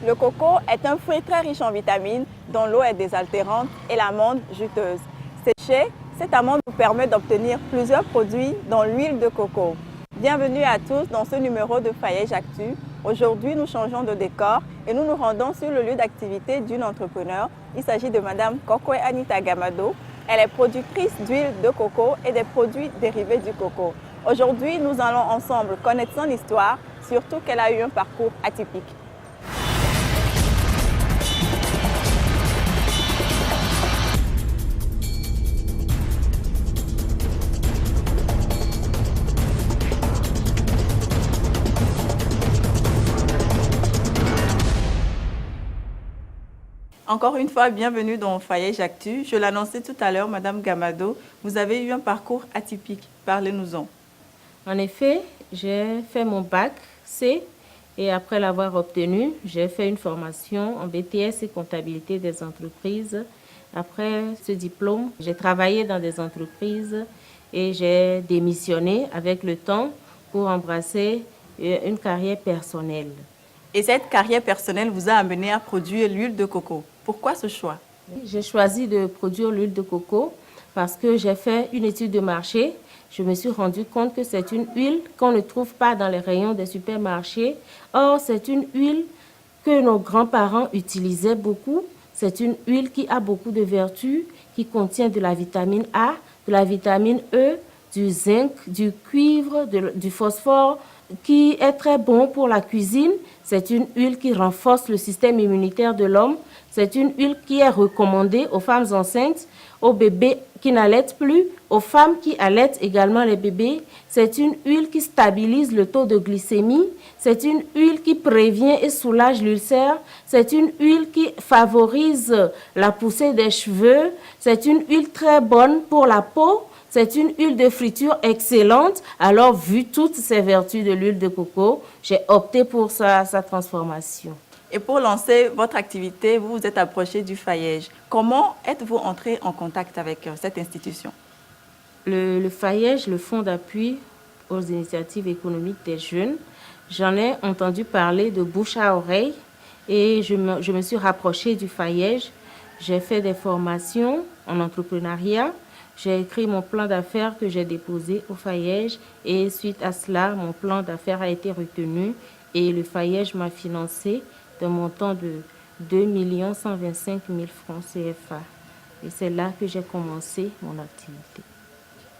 Le coco est un fruit très riche en vitamines dont l'eau est désaltérante et l'amande juteuse. Séchée, cette amande vous permet d'obtenir plusieurs produits dont l'huile de coco. Bienvenue à tous dans ce numéro de Fayège Actu. Aujourd'hui, nous changeons de décor et nous nous rendons sur le lieu d'activité d'une entrepreneur. Il s'agit de Madame Kokwe Anita Gamado. Elle est productrice d'huile de coco et des produits dérivés du coco. Aujourd'hui, nous allons ensemble connaître son histoire, surtout qu'elle a eu un parcours atypique. Encore une fois, bienvenue dans Fayège Actu. Je l'annonçais tout à l'heure, Madame Gamado, vous avez eu un parcours atypique. Parlez-nous-en. En effet, j'ai fait mon bac C et après l'avoir obtenu, j'ai fait une formation en BTS et comptabilité des entreprises. Après ce diplôme, j'ai travaillé dans des entreprises et j'ai démissionné avec le temps pour embrasser une carrière personnelle. Et cette carrière personnelle vous a amené à produire l'huile de coco. Pourquoi ce choix? J'ai choisi de produire l'huile de coco parce que j'ai fait une étude de marché. Je me suis rendu compte que c'est une huile qu'on ne trouve pas dans les rayons des supermarchés. Or, c'est une huile que nos grands-parents utilisaient beaucoup. C'est une huile qui a beaucoup de vertus, qui contient de la vitamine A, de la vitamine E, du zinc, du cuivre, du phosphore, qui est très bon pour la cuisine. C'est une huile qui renforce le système immunitaire de l'homme. C'est une huile qui est recommandée aux femmes enceintes, aux bébés qui n'allaitent plus, aux femmes qui allaitent également les bébés. C'est une huile qui stabilise le taux de glycémie. C'est une huile qui prévient et soulage l'ulcère. C'est une huile qui favorise la poussée des cheveux. C'est une huile très bonne pour la peau. C'est une huile de friture excellente. Alors, vu toutes ces vertus de l'huile de coco, j'ai opté pour sa transformation. Et pour lancer votre activité, vous vous êtes approché du Fayège. Comment êtes-vous entré en contact avec cette institution? Le Fayège, le Fonds d'appui aux initiatives économiques des jeunes, j'en ai entendu parler de bouche à oreille et je me suis rapprochée du Fayège. J'ai fait des formations en entrepreneuriat. J'ai écrit mon plan d'affaires que j'ai déposé au Fayège et suite à cela, mon plan d'affaires a été retenu et le Fayège m'a financé d'un montant de 2 125 000 francs CFA. Et c'est là que j'ai commencé mon activité.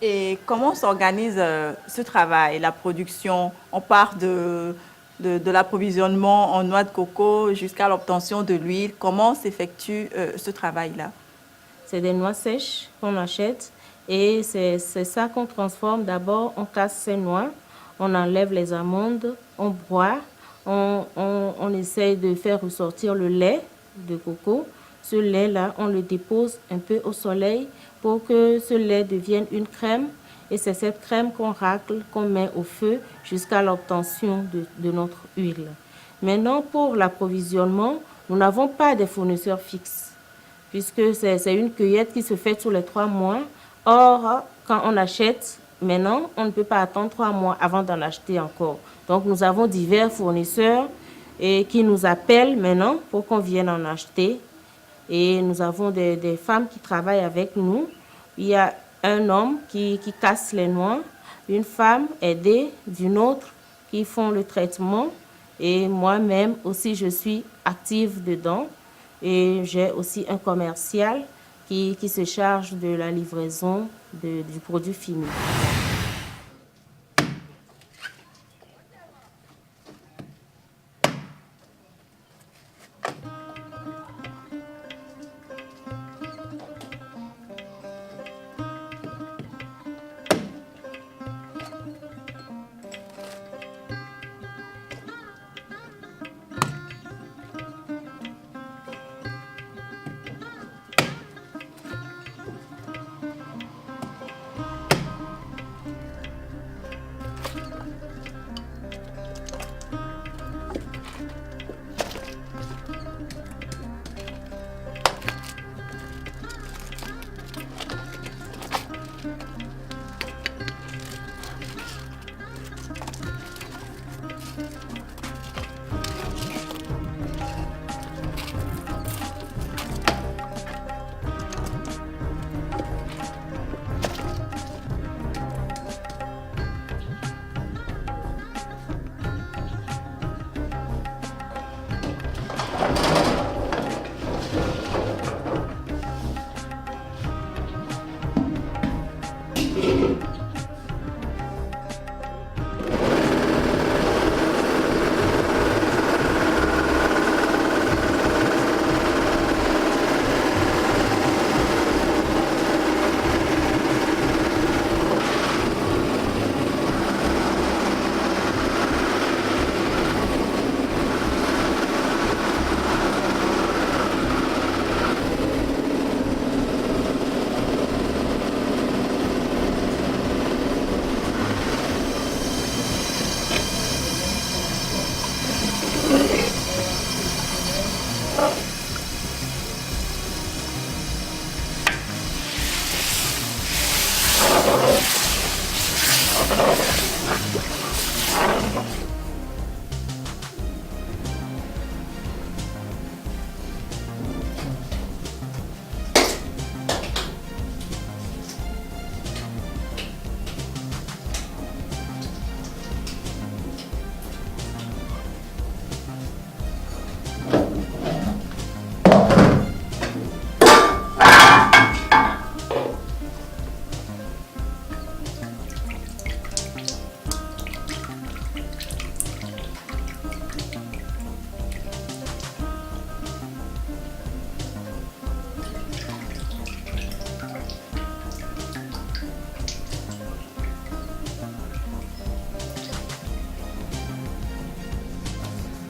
Et comment s'organise ce travail, la production? On part de l'approvisionnement en noix de coco jusqu'à l'obtention de l'huile. Comment s'effectue ce travail-là? C'est des noix sèches qu'on achète et c'est ça qu'on transforme. D'abord, on casse ces noix, on enlève les amandes, on broie, on essaye de faire ressortir le lait de coco. Ce lait-là, on le dépose un peu au soleil pour que ce lait devienne une crème. Et c'est cette crème qu'on racle, qu'on met au feu jusqu'à l'obtention de notre huile. Maintenant, pour l'approvisionnement, nous n'avons pas de fournisseurs fixes, puisque c'est une cueillette qui se fait tous les 3 mois. Or, quand on achète, maintenant, on ne peut pas attendre 3 mois avant d'en acheter encore. Donc, nous avons divers fournisseurs qui nous appellent maintenant pour qu'on vienne en acheter. Et nous avons des femmes qui travaillent avec nous. Il y a un homme qui casse les noix, une femme aidée d'une autre qui font le traitement. Et moi-même aussi, je suis active dedans. Et j'ai aussi un commercial qui se charge de la livraison du produit fini.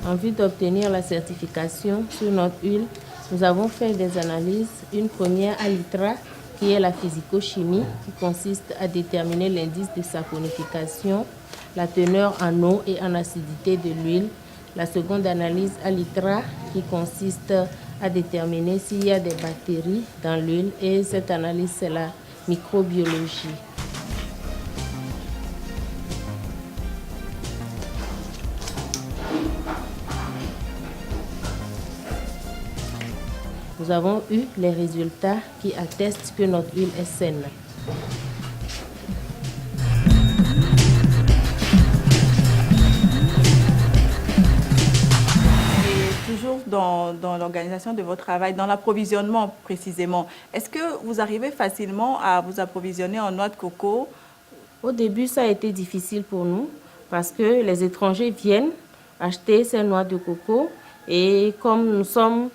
En vue d'obtenir la certification sur notre huile, nous avons fait des analyses. Une première à l'ITRA, qui est la physico-chimie, qui consiste à déterminer l'indice de saponification, la teneur en eau et en acidité de l'huile. La seconde analyse à l'ITRA, qui consiste à déterminer s'il y a des bactéries dans l'huile. Et cette analyse, c'est la microbiologie. Nous avons eu les résultats qui attestent que notre huile est saine. Et toujours dans l'organisation de votre travail, dans l'approvisionnement précisément, est-ce que vous arrivez facilement à vous approvisionner en noix de coco? Au début, ça a été difficile pour nous parce que les étrangers viennent acheter ces noix de coco et comme nous sommes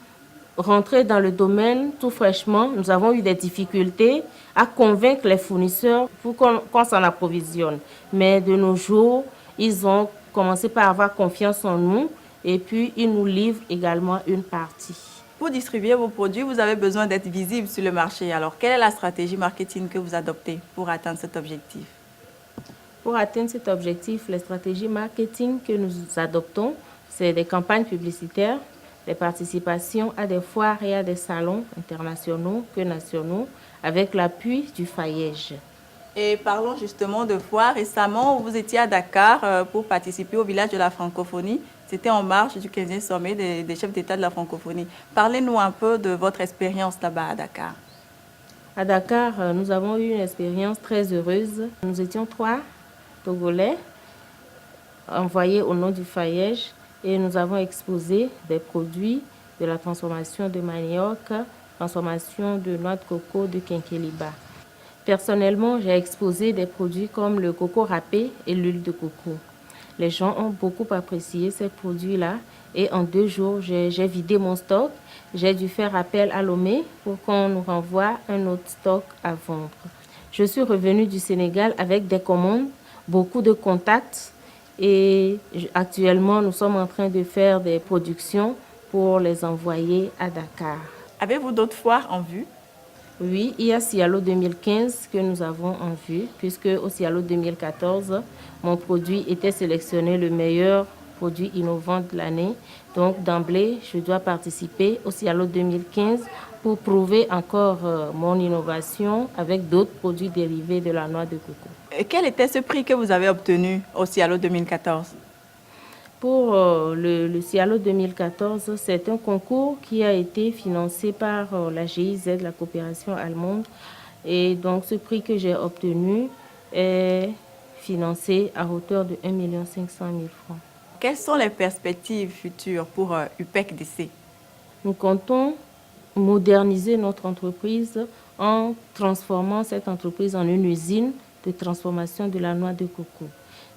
rentrés dans le domaine tout fraîchement, nous avons eu des difficultés à convaincre les fournisseurs pour qu'on s'en approvisionne. Mais de nos jours, ils ont commencé par avoir confiance en nous et puis ils nous livrent également une partie. Pour distribuer vos produits, vous avez besoin d'être visible sur le marché. Alors, quelle est la stratégie marketing que vous adoptez pour atteindre cet objectif? Pour atteindre cet objectif, les stratégies marketing que nous adoptons, c'est des campagnes publicitaires, des participations à des foires et à des salons internationaux que nationaux avec l'appui du FAIEJ. Et parlons justement de foires. Récemment, vous étiez à Dakar pour participer au village de la francophonie. C'était en marge du 15e sommet des chefs d'État de la francophonie. Parlez-nous un peu de votre expérience là-bas à Dakar. À Dakar, nous avons eu une expérience très heureuse. Nous étions 3 Togolais envoyés au nom du FAIEJ et nous avons exposé des produits de la transformation de manioc, transformation de noix de coco de Kinkeliba. Personnellement, j'ai exposé des produits comme le coco râpé et l'huile de coco. Les gens ont beaucoup apprécié ces produits-là et en 2 jours, j'ai vidé mon stock. J'ai dû faire appel à Lomé pour qu'on nous renvoie un autre stock à vendre. Je suis revenue du Sénégal avec des commandes, beaucoup de contacts et actuellement, nous sommes en train de faire des productions pour les envoyer à Dakar. Avez-vous d'autres foires en vue? Oui, il y a Cialo 2015 que nous avons en vue, puisque au Cialo 2014, mon produit était sélectionné le meilleur produit innovant de l'année. Donc d'emblée, je dois participer au Cialo 2015 pour prouver encore mon innovation avec d'autres produits dérivés de la noix de coco. Et quel était ce prix que vous avez obtenu au Cialo 2014? Pour le Cialo 2014, c'est un concours qui a été financé par la GIZ, la coopération allemande. Et donc, ce prix que j'ai obtenu est financé à hauteur de 1 500 000 francs. Quelles sont les perspectives futures pour UPEC-DC? Nous comptons moderniser notre entreprise en transformant cette entreprise en une usine de transformation de la noix de coco.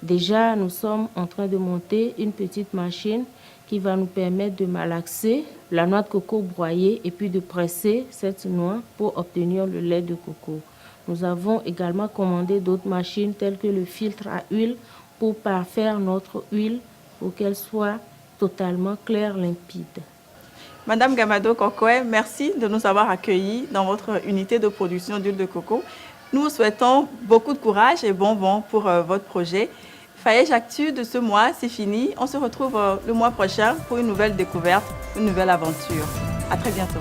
Déjà, nous sommes en train de monter une petite machine qui va nous permettre de malaxer la noix de coco broyée et puis de presser cette noix pour obtenir le lait de coco. Nous avons également commandé d'autres machines telles que le filtre à huile pour parfaire notre huile pour qu'elle soit totalement claire, limpide. Madame Gamado Kokoé, merci de nous avoir accueillis dans votre unité de production d'huile de coco. Nous vous souhaitons beaucoup de courage et bon vent pour votre projet. FAIEJ Actu de ce mois, c'est fini. On se retrouve le mois prochain pour une nouvelle découverte, une nouvelle aventure. À très bientôt.